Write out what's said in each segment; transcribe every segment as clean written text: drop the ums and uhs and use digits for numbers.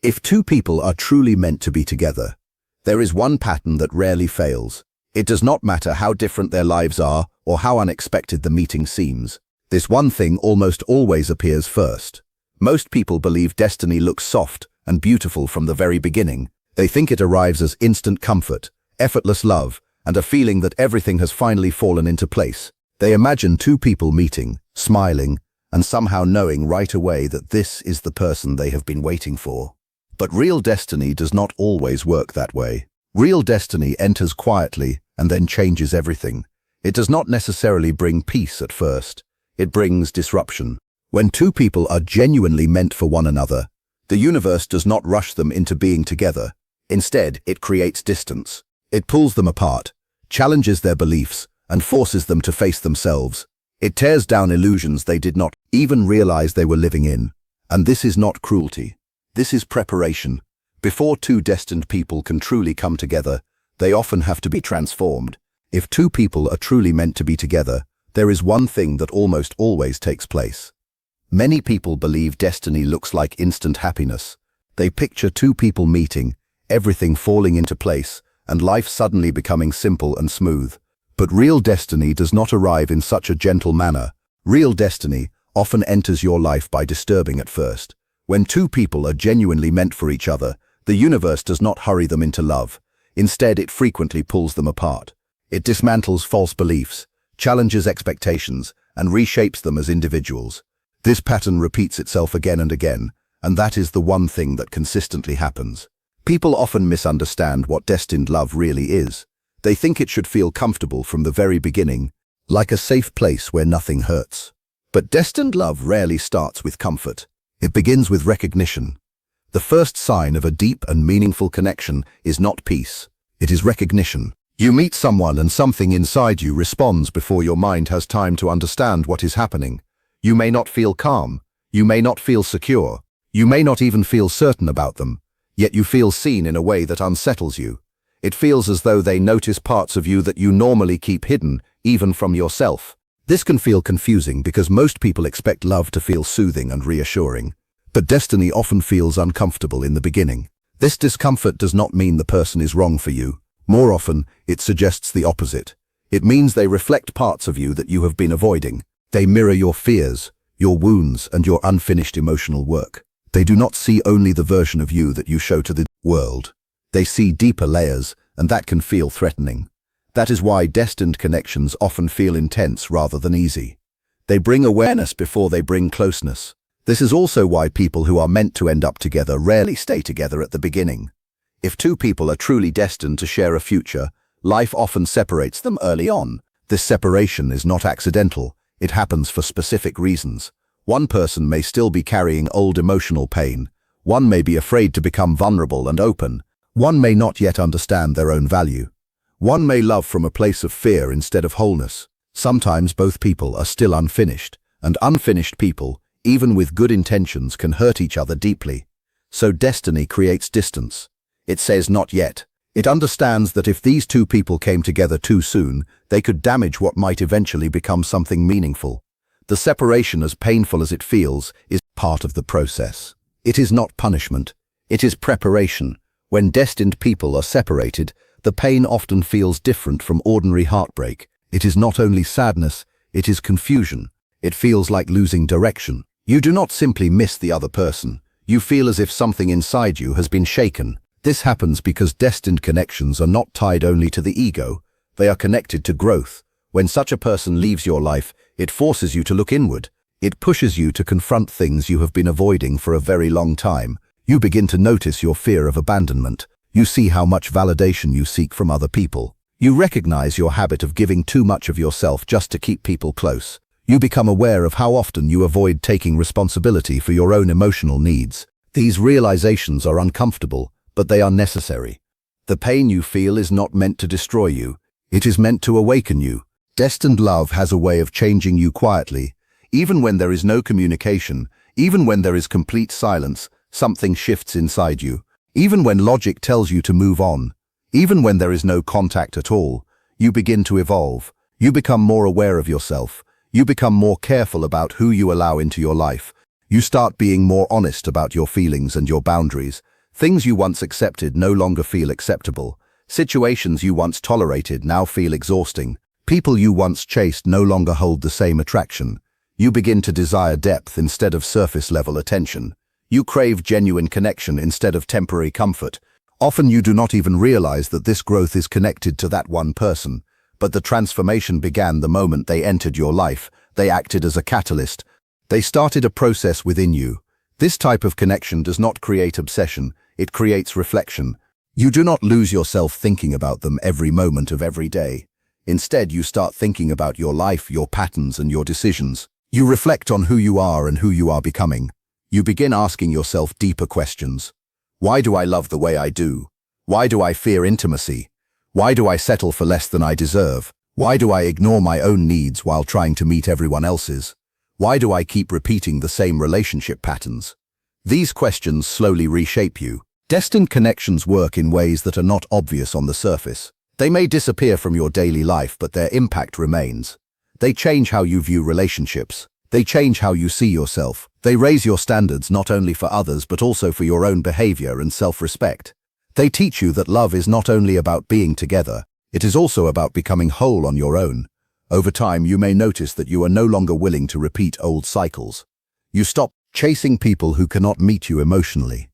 If two people are truly meant to be together, there is one pattern that rarely fails. It does not matter how different their lives are or how unexpected the meeting seems. This one thing almost always appears first. Most people believe destiny looks soft and beautiful from the very beginning. They think it arrives as instant comfort, effortless love, and a feeling that everything has finally fallen into place. They imagine two people meeting, smiling, and somehow knowing right away that this is the person they have been waiting for. But real destiny does not always work that way. Real destiny enters quietly and then changes everything. It does not necessarily bring peace at first. It brings disruption. When two people are genuinely meant for one another, the universe does not rush them into being together. Instead, it creates distance. It pulls them apart, challenges their beliefs, and forces them to face themselves. It tears down illusions they did not even realize they were living in. And this is not cruelty. This is preparation. Before two destined people can truly come together, they often have to be transformed. If two people are truly meant to be together, there is one thing that almost always takes place. Many people believe destiny looks like instant happiness. They picture two people meeting, everything falling into place, and life suddenly becoming simple and smooth. But real destiny does not arrive in such a gentle manner. Real destiny often enters your life by disturbing at first. When two people are genuinely meant for each other, the universe does not hurry them into love. Instead, it frequently pulls them apart. It dismantles false beliefs, challenges expectations, and reshapes them as individuals. This pattern repeats itself again and again, and that is the one thing that consistently happens. People often misunderstand what destined love really is. They think it should feel comfortable from the very beginning, like a safe place where nothing hurts. But destined love rarely starts with comfort. It begins with recognition. The first sign of a deep and meaningful connection is not peace. It is recognition. You meet someone and something inside you responds before your mind has time to understand what is happening. You may not feel calm. You may not feel secure. You may not even feel certain about them. Yet you feel seen in a way that unsettles you. It feels as though they notice parts of you that you normally keep hidden, even from yourself. This can feel confusing because most people expect love to feel soothing and reassuring. But destiny often feels uncomfortable in the beginning. This discomfort does not mean the person is wrong for you. More often, it suggests the opposite. It means they reflect parts of you that you have been avoiding. They mirror your fears, your wounds, and your unfinished emotional work. They do not see only the version of you that you show to the world. They see deeper layers, and that can feel threatening. That is why destined connections often feel intense rather than easy. They bring awareness before they bring closeness. This is also why people who are meant to end up together rarely stay together at the beginning. If two people are truly destined to share a future, life often separates them early on. This separation is not accidental. It happens for specific reasons. One person may still be carrying old emotional pain. One may be afraid to become vulnerable and open. One may not yet understand their own value. One may love from a place of fear instead of wholeness. Sometimes both people are still unfinished, and unfinished people, even with good intentions, can hurt each other deeply. So destiny creates distance. It says not yet. It understands that if these two people came together too soon, they could damage what might eventually become something meaningful. The separation, as painful as it feels, is part of the process. It is not punishment. It is preparation. When destined people are separated, the pain often feels different from ordinary heartbreak. It is not only sadness, it is confusion. It feels like losing direction. You do not simply miss the other person. You feel as if something inside you has been shaken. This happens because destined connections are not tied only to the ego. They are connected to growth. When such a person leaves your life, it forces you to look inward. It pushes you to confront things you have been avoiding for a very long time. You begin to notice your fear of abandonment. You see how much validation you seek from other people. You recognize your habit of giving too much of yourself just to keep people close. You become aware of how often you avoid taking responsibility for your own emotional needs. These realizations are uncomfortable, but they are necessary. The pain you feel is not meant to destroy you. It is meant to awaken you. Destined love has a way of changing you quietly. Even when there is no communication, even when there is complete silence, something shifts inside you. Even when logic tells you to move on, even when there is no contact at all, you begin to evolve. You become more aware of yourself. You become more careful about who you allow into your life. You start being more honest about your feelings and your boundaries. Things you once accepted no longer feel acceptable. Situations you once tolerated now feel exhausting. People you once chased no longer hold the same attraction. You begin to desire depth instead of surface-level attention. You crave genuine connection instead of temporary comfort. Often you do not even realize that this growth is connected to that one person. But the transformation began the moment they entered your life. They acted as a catalyst. They started a process within you. This type of connection does not create obsession, it creates reflection. You do not lose yourself thinking about them every moment of every day. Instead, you start thinking about your life, your patterns, and your decisions. You reflect on who you are and who you are becoming. You begin asking yourself deeper questions. Why do I love the way I do? Why do I fear intimacy? Why do I settle for less than I deserve? Why do I ignore my own needs while trying to meet everyone else's? Why do I keep repeating the same relationship patterns? These questions slowly reshape you. Destined connections work in ways that are not obvious on the surface. They may disappear from your daily life, but their impact remains. They change how you view relationships. They change how you see yourself. They raise your standards not only for others but also for your own behavior and self-respect. They teach you that love is not only about being together, it is also about becoming whole on your own. Over time, you may notice that you are no longer willing to repeat old cycles. You stop chasing people who cannot meet you emotionally.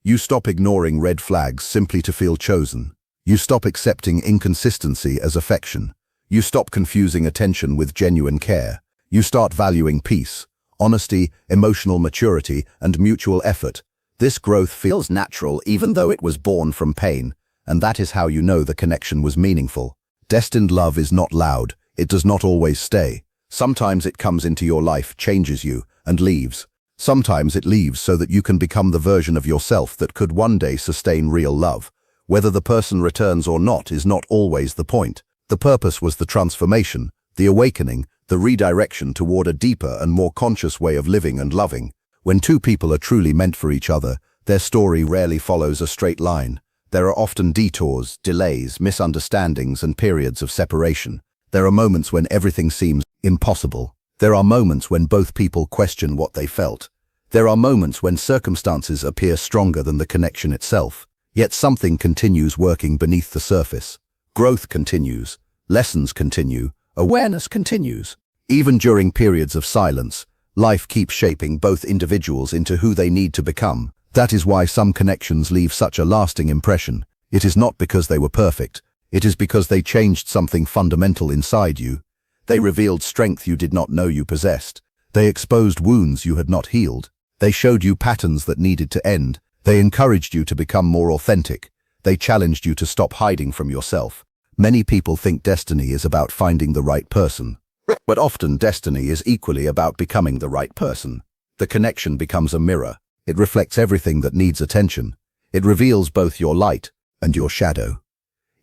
You stop ignoring red flags simply to feel chosen. You stop accepting inconsistency as affection. You stop confusing attention with genuine care. You start valuing peace, honesty, emotional maturity, and mutual effort. This growth feels natural even though it was born from pain, and that is how you know the connection was meaningful. Destined love is not loud. It does not always stay. Sometimes it comes into your life, changes you, and leaves. Sometimes it leaves so that you can become the version of yourself that could one day sustain real love. Whether the person returns or not is not always the point. The purpose was the transformation, the awakening, the redirection toward a deeper and more conscious way of living and loving. When two people are truly meant for each other, their story rarely follows a straight line. There are often detours, delays, misunderstandings, and periods of separation. There are moments when everything seems impossible. There are moments when both people question what they felt. There are moments when circumstances appear stronger than the connection itself. Yet something continues working beneath the surface. Growth continues. Lessons continue. Awareness continues. Even during periods of silence, life keeps shaping both individuals into who they need to become. That is why some connections leave such a lasting impression. It is not because they were perfect. It is because they changed something fundamental inside you. They revealed strength you did not know you possessed. They exposed wounds you had not healed. They showed you patterns that needed to end. They encouraged you to become more authentic. They challenged you to stop hiding from yourself. Many people think destiny is about finding the right person. But often destiny is equally about becoming the right person. The connection becomes a mirror. It reflects everything that needs attention. It reveals both your light and your shadow.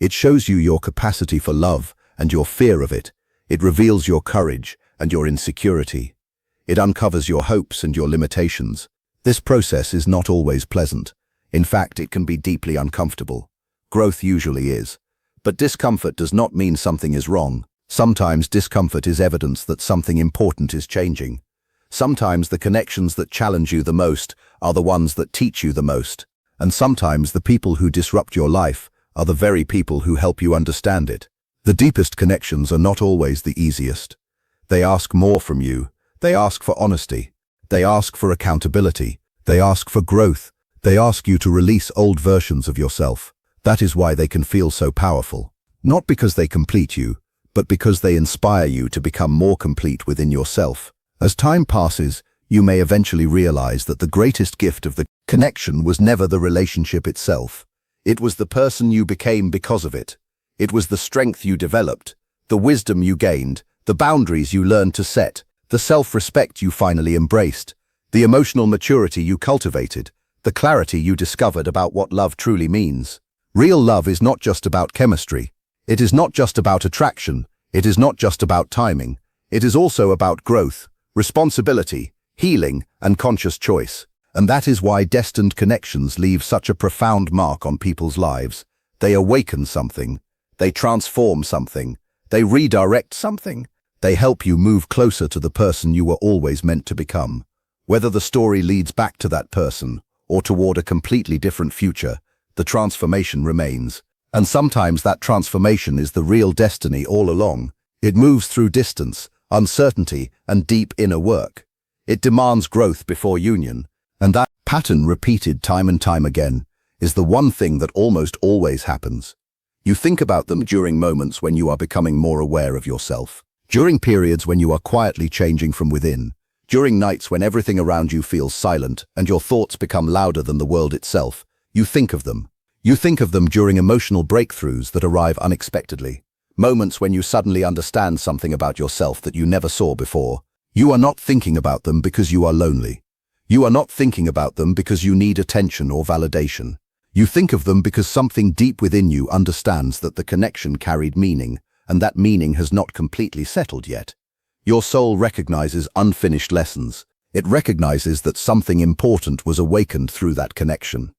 It shows you your capacity for love and your fear of it. It reveals your courage and your insecurity. It uncovers your hopes and your limitations. This process is not always pleasant. In fact, it can be deeply uncomfortable. Growth usually is. But discomfort does not mean something is wrong. Sometimes discomfort is evidence that something important is changing. Sometimes the connections that challenge you the most are the ones that teach you the most. And sometimes the people who disrupt your life are the very people who help you understand it. The deepest connections are not always the easiest. They ask more from you. They ask for honesty. They ask for accountability. They ask for growth. They ask you to release old versions of yourself. That is why they can feel so powerful. Not because they complete you, but because they inspire you to become more complete within yourself. As time passes, you may eventually realize that the greatest gift of the connection was never the relationship itself. It was the person you became because of it. It was the strength you developed, the wisdom you gained, the boundaries you learned to set, the self-respect you finally embraced, the emotional maturity you cultivated, the clarity you discovered about what love truly means. Real love is not just about chemistry. It is not just about attraction. It is not just about timing. It is also about growth, responsibility, healing, and conscious choice. And that is why destined connections leave such a profound mark on people's lives. They awaken something. They transform something. They redirect something. They help you move closer to the person you were always meant to become. Whether the story leads back to that person, or toward a completely different future, the transformation remains. And sometimes that transformation is the real destiny all along. It moves through distance, uncertainty, and deep inner work. It demands growth before union. And that pattern, repeated time and time again, is the one thing that almost always happens. You think about them during moments when you are becoming more aware of yourself, during periods when you are quietly changing from within, during nights when everything around you feels silent and your thoughts become louder than the world itself. You think of them. You think of them during emotional breakthroughs that arrive unexpectedly, moments when you suddenly understand something about yourself that you never saw before. You are not thinking about them because you are lonely. You are not thinking about them because you need attention or validation. You think of them because something deep within you understands that the connection carried meaning, and that meaning has not completely settled yet. Your soul recognizes unfinished lessons. It recognizes that something important was awakened through that connection.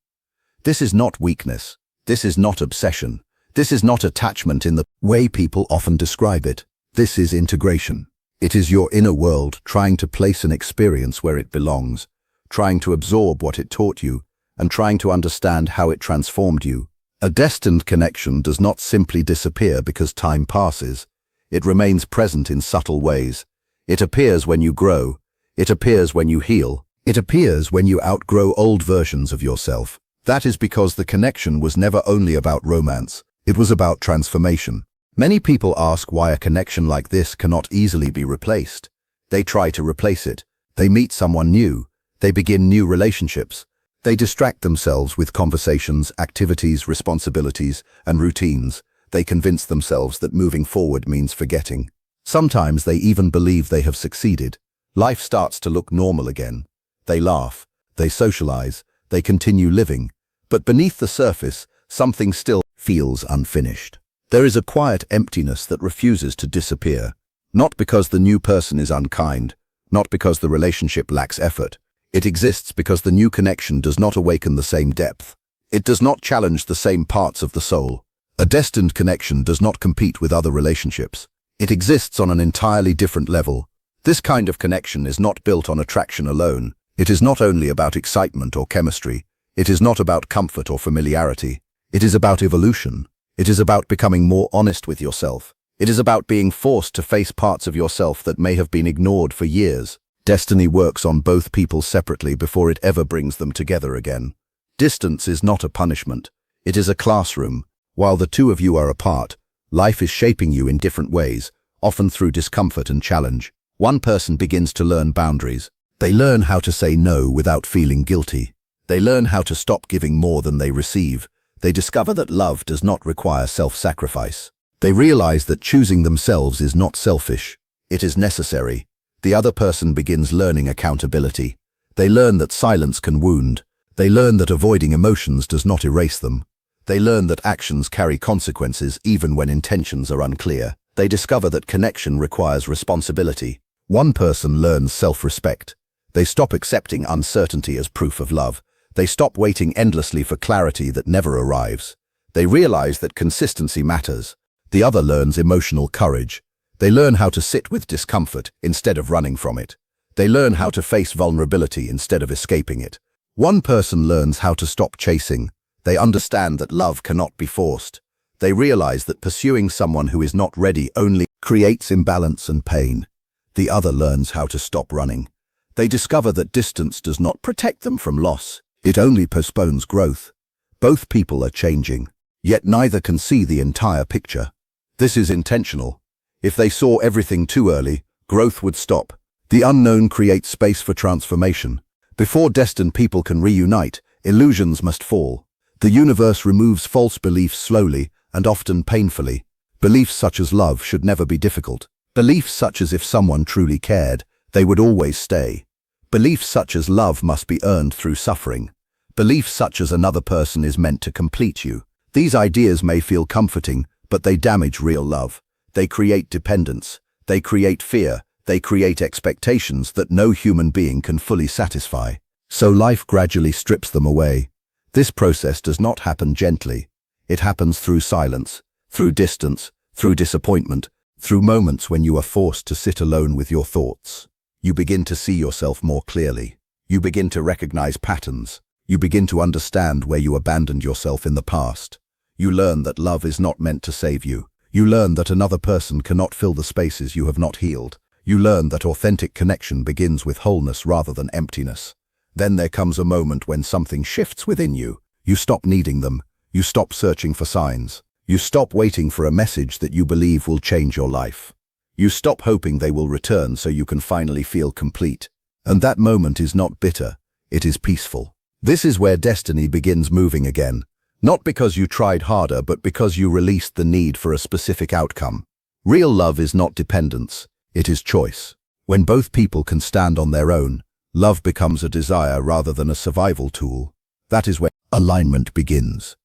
This is not weakness. This is not obsession. This is not attachment in the way people often describe it. This is integration. It is your inner world trying to place an experience where it belongs, trying to absorb what it taught you, and trying to understand how it transformed you. A destined connection does not simply disappear because time passes. It remains present in subtle ways. It appears when you grow. It appears when you heal. It appears when you outgrow old versions of yourself. That is because the connection was never only about romance. It was about transformation. Many people ask why a connection like this cannot easily be replaced. They try to replace it. They meet someone new. They begin new relationships. They distract themselves with conversations, activities, responsibilities, and routines. They convince themselves that moving forward means forgetting. Sometimes they even believe they have succeeded. Life starts to look normal again. They laugh. They socialize. They continue living. But beneath the surface, something still feels unfinished. There is a quiet emptiness that refuses to disappear. Not because the new person is unkind. Not because the relationship lacks effort. It exists because the new connection does not awaken the same depth. It does not challenge the same parts of the soul. A destined connection does not compete with other relationships. It exists on an entirely different level. This kind of connection is not built on attraction alone. It is not only about excitement or chemistry. It is not about comfort or familiarity. It is about evolution. It is about becoming more honest with yourself. It is about being forced to face parts of yourself that may have been ignored for years. Destiny works on both people separately before it ever brings them together again. Distance is not a punishment. It is a classroom. While the two of you are apart, life is shaping you in different ways, often through discomfort and challenge. One person begins to learn boundaries. They learn how to say no without feeling guilty. They learn how to stop giving more than they receive. They discover that love does not require self-sacrifice. They realize that choosing themselves is not selfish. It is necessary. The other person begins learning accountability. They learn that silence can wound. They learn that avoiding emotions does not erase them. They learn that actions carry consequences even when intentions are unclear. They discover that connection requires responsibility. One person learns self-respect. They stop accepting uncertainty as proof of love. They stop waiting endlessly for clarity that never arrives. They realize that consistency matters. The other learns emotional courage. They learn how to sit with discomfort instead of running from it. They learn how to face vulnerability instead of escaping it. One person learns how to stop chasing. They understand that love cannot be forced. They realize that pursuing someone who is not ready only creates imbalance and pain. The other learns how to stop running. They discover that distance does not protect them from loss. It only postpones growth. Both people are changing, yet neither can see the entire picture. This is intentional. If they saw everything too early, growth would stop. The unknown creates space for transformation. Before destined people can reunite, illusions must fall. The universe removes false beliefs slowly and often painfully. Beliefs such as love should never be difficult. Beliefs such as if someone truly cared, they would always stay. Beliefs such as love must be earned through suffering. Beliefs such as another person is meant to complete you. These ideas may feel comforting, but they damage real love. They create dependence. They create fear. They create expectations that no human being can fully satisfy. So life gradually strips them away. This process does not happen gently. It happens through silence, through distance, through disappointment, through moments when you are forced to sit alone with your thoughts. You begin to see yourself more clearly. You begin to recognize patterns. You begin to understand where you abandoned yourself in the past. You learn that love is not meant to save you. You learn that another person cannot fill the spaces you have not healed. You learn that authentic connection begins with wholeness rather than emptiness. Then there comes a moment when something shifts within you. You stop needing them. You stop searching for signs. You stop waiting for a message that you believe will change your life. You stop hoping they will return so you can finally feel complete. And that moment is not bitter, it is peaceful. This is where destiny begins moving again. Not because you tried harder, but because you released the need for a specific outcome. Real love is not dependence, it is choice. When both people can stand on their own, love becomes a desire rather than a survival tool. That is where alignment begins.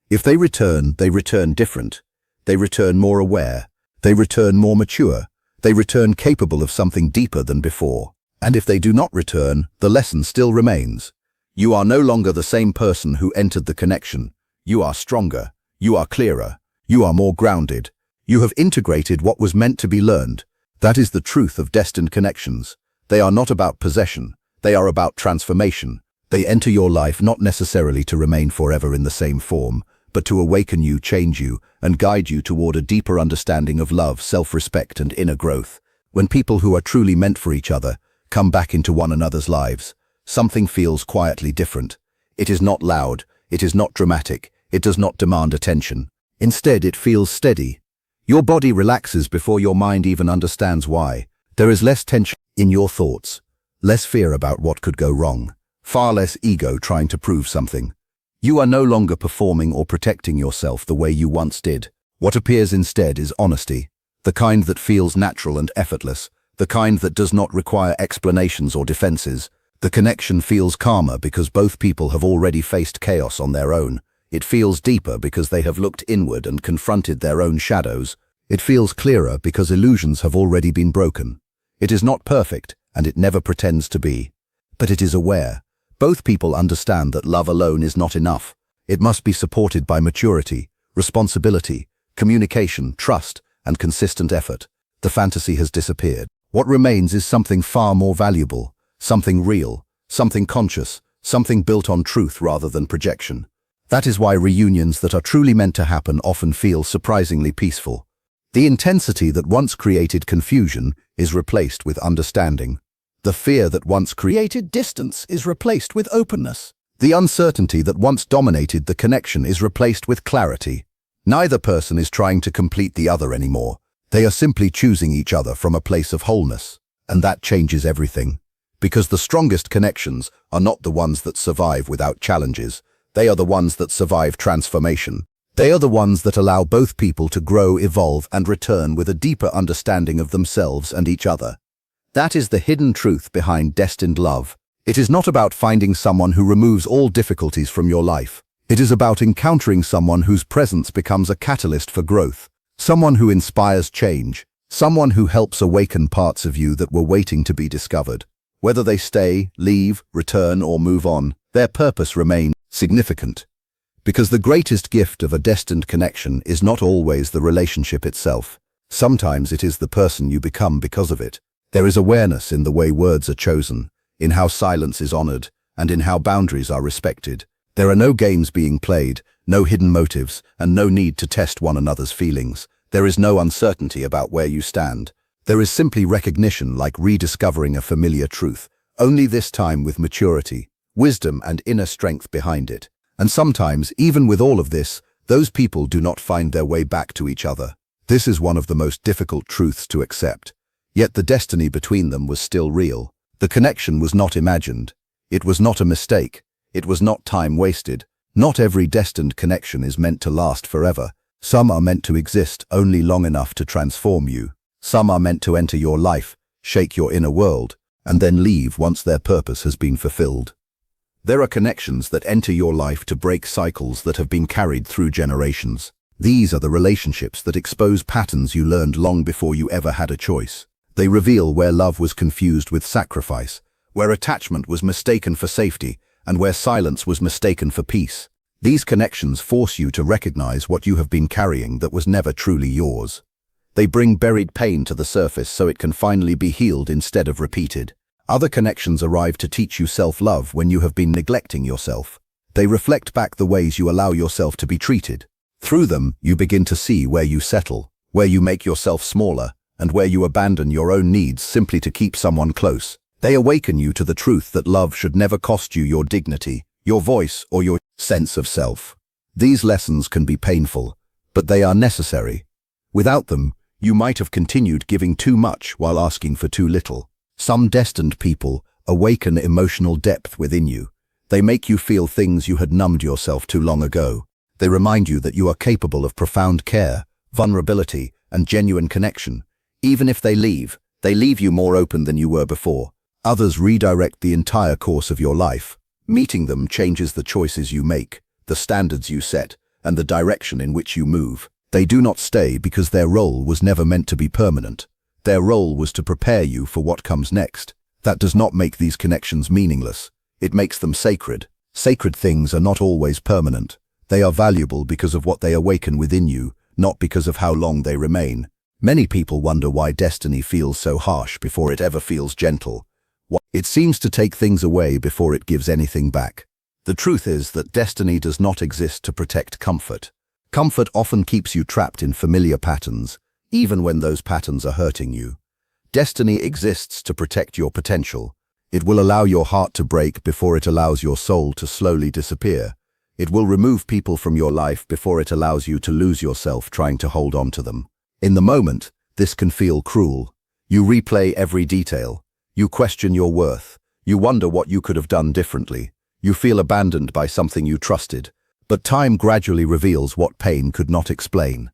If they return different. They return more aware. They return more mature. They return capable of something deeper than before. And if they do not return, the lesson still remains. You are no longer the same person who entered the connection. You are stronger. You are clearer. You are more grounded. You have integrated what was meant to be learned. That is the truth of destined connections. They are not about possession. They are about transformation. They enter your life not necessarily to remain forever in the same form, but to awaken you, change you, and guide you toward a deeper understanding of love, self-respect, and inner growth. When people who are truly meant for each other come back into one another's lives, something feels quietly different. It is not loud, it is not dramatic, it does not demand attention. Instead, it feels steady. Your body relaxes before your mind even understands why. There is less tension in your thoughts, less fear about what could go wrong, far less ego trying to prove something. You are no longer performing or protecting yourself the way you once did. What appears instead is honesty, the kind that feels natural and effortless, the kind that does not require explanations or defenses. The connection feels calmer because both people have already faced chaos on their own. It feels deeper because they have looked inward and confronted their own shadows. It feels clearer because illusions have already been broken. It is not perfect, and it never pretends to be. But it is aware. Both people understand that love alone is not enough. It must be supported by maturity, responsibility, communication, trust, and consistent effort. The fantasy has disappeared. What remains is something far more valuable, something real, something conscious, something built on truth rather than projection. That is why reunions that are truly meant to happen often feel surprisingly peaceful. The intensity that once created confusion is replaced with understanding. The fear that once created distance is replaced with openness. The uncertainty that once dominated the connection is replaced with clarity. Neither person is trying to complete the other anymore. They are simply choosing each other from a place of wholeness. And that changes everything. Because the strongest connections are not the ones that survive without challenges. They are the ones that survive transformation. They are the ones that allow both people to grow, evolve, and return with a deeper understanding of themselves and each other. That is the hidden truth behind destined love. It is not about finding someone who removes all difficulties from your life. It is about encountering someone whose presence becomes a catalyst for growth. Someone who inspires change. Someone who helps awaken parts of you that were waiting to be discovered. Whether they stay, leave, return, or move on, their purpose remains significant. Because the greatest gift of a destined connection is not always the relationship itself. Sometimes it is the person you become because of it. There is awareness in the way words are chosen, in how silence is honored, and in how boundaries are respected. There are no games being played, no hidden motives, and no need to test one another's feelings. There is no uncertainty about where you stand. There is simply recognition, like rediscovering a familiar truth, only this time with maturity, wisdom, and inner strength behind it. And sometimes, even with all of this, those people do not find their way back to each other. This is one of the most difficult truths to accept. Yet the destiny between them was still real. The connection was not imagined. It was not a mistake. It was not time wasted. Not every destined connection is meant to last forever. Some are meant to exist only long enough to transform you. Some are meant to enter your life, shake your inner world, and then leave once their purpose has been fulfilled. There are connections that enter your life to break cycles that have been carried through generations. These are the relationships that expose patterns you learned long before you ever had a choice. They reveal where love was confused with sacrifice, where attachment was mistaken for safety, and where silence was mistaken for peace. These connections force you to recognize what you have been carrying that was never truly yours. They bring buried pain to the surface so it can finally be healed instead of repeated. Other connections arrive to teach you self-love when you have been neglecting yourself. They reflect back the ways you allow yourself to be treated. Through them, you begin to see where you settle, where you make yourself smaller, and where you abandon your own needs simply to keep someone close. They awaken you to the truth that love should never cost you your dignity, your voice, or your sense of self. These lessons can be painful, but they are necessary. Without them, you might have continued giving too much while asking for too little. Some destined people awaken emotional depth within you. They make you feel things you had numbed yourself to long ago. They remind you that you are capable of profound care, vulnerability, and genuine connection. Even if they leave you more open than you were before. Others redirect the entire course of your life. Meeting them changes the choices you make, the standards you set, and the direction in which you move. They do not stay because their role was never meant to be permanent. Their role was to prepare you for what comes next. That does not make these connections meaningless. It makes them sacred. Sacred things are not always permanent. They are valuable because of what they awaken within you, not because of how long they remain. Many people wonder why destiny feels so harsh before it ever feels gentle. It seems to take things away before it gives anything back. The truth is that destiny does not exist to protect comfort. Comfort often keeps you trapped in familiar patterns, even when those patterns are hurting you. Destiny exists to protect your potential. It will allow your heart to break before it allows your soul to slowly disappear. It will remove people from your life before it allows you to lose yourself trying to hold on to them. In the moment, this can feel cruel. You replay every detail. You question your worth. You wonder what you could have done differently. You feel abandoned by something you trusted. But time gradually reveals what pain could not explain.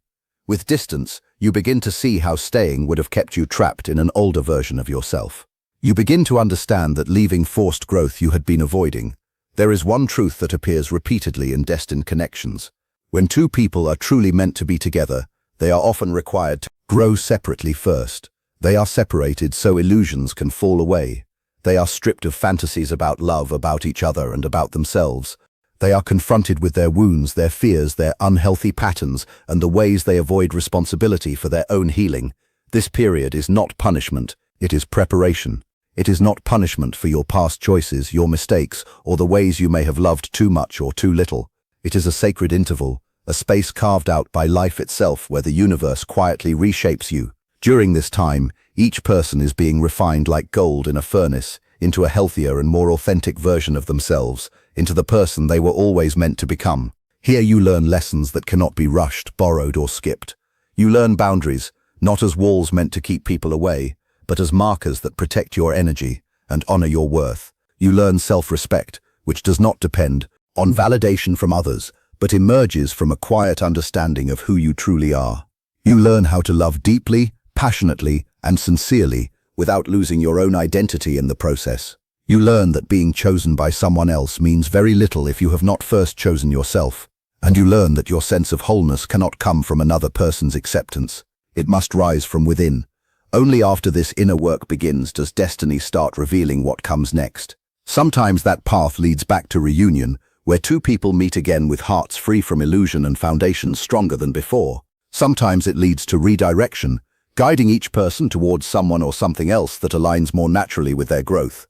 With distance, you begin to see how staying would have kept you trapped in an older version of yourself. You begin to understand that leaving forced growth you had been avoiding. There is one truth that appears repeatedly in destined connections. When two people are truly meant to be together, they are often required to grow separately first. They are separated so illusions can fall away. They are stripped of fantasies about love, about each other, and about themselves. They are confronted with their wounds, their fears, their unhealthy patterns, and the ways they avoid responsibility for their own healing. This period is not punishment, it is preparation. It is not punishment for your past choices, your mistakes, or the ways you may have loved too much or too little. It is a sacred interval, a space carved out by life itself where the universe quietly reshapes you. During this time, each person is being refined like gold in a furnace, into a healthier and more authentic version of themselves, into the person they were always meant to become. Here you learn lessons that cannot be rushed, borrowed, or skipped. You learn boundaries, not as walls meant to keep people away, but as markers that protect your energy and honor your worth. You learn self-respect, which does not depend on validation from others, but emerges from a quiet understanding of who you truly are. You learn how to love deeply, passionately, and sincerely, without losing your own identity in the process. You learn that being chosen by someone else means very little if you have not first chosen yourself. And you learn that your sense of wholeness cannot come from another person's acceptance. It must rise from within. Only after this inner work begins does destiny start revealing what comes next. Sometimes that path leads back to reunion, where two people meet again with hearts free from illusion and foundations stronger than before. Sometimes it leads to redirection, guiding each person towards someone or something else that aligns more naturally with their growth.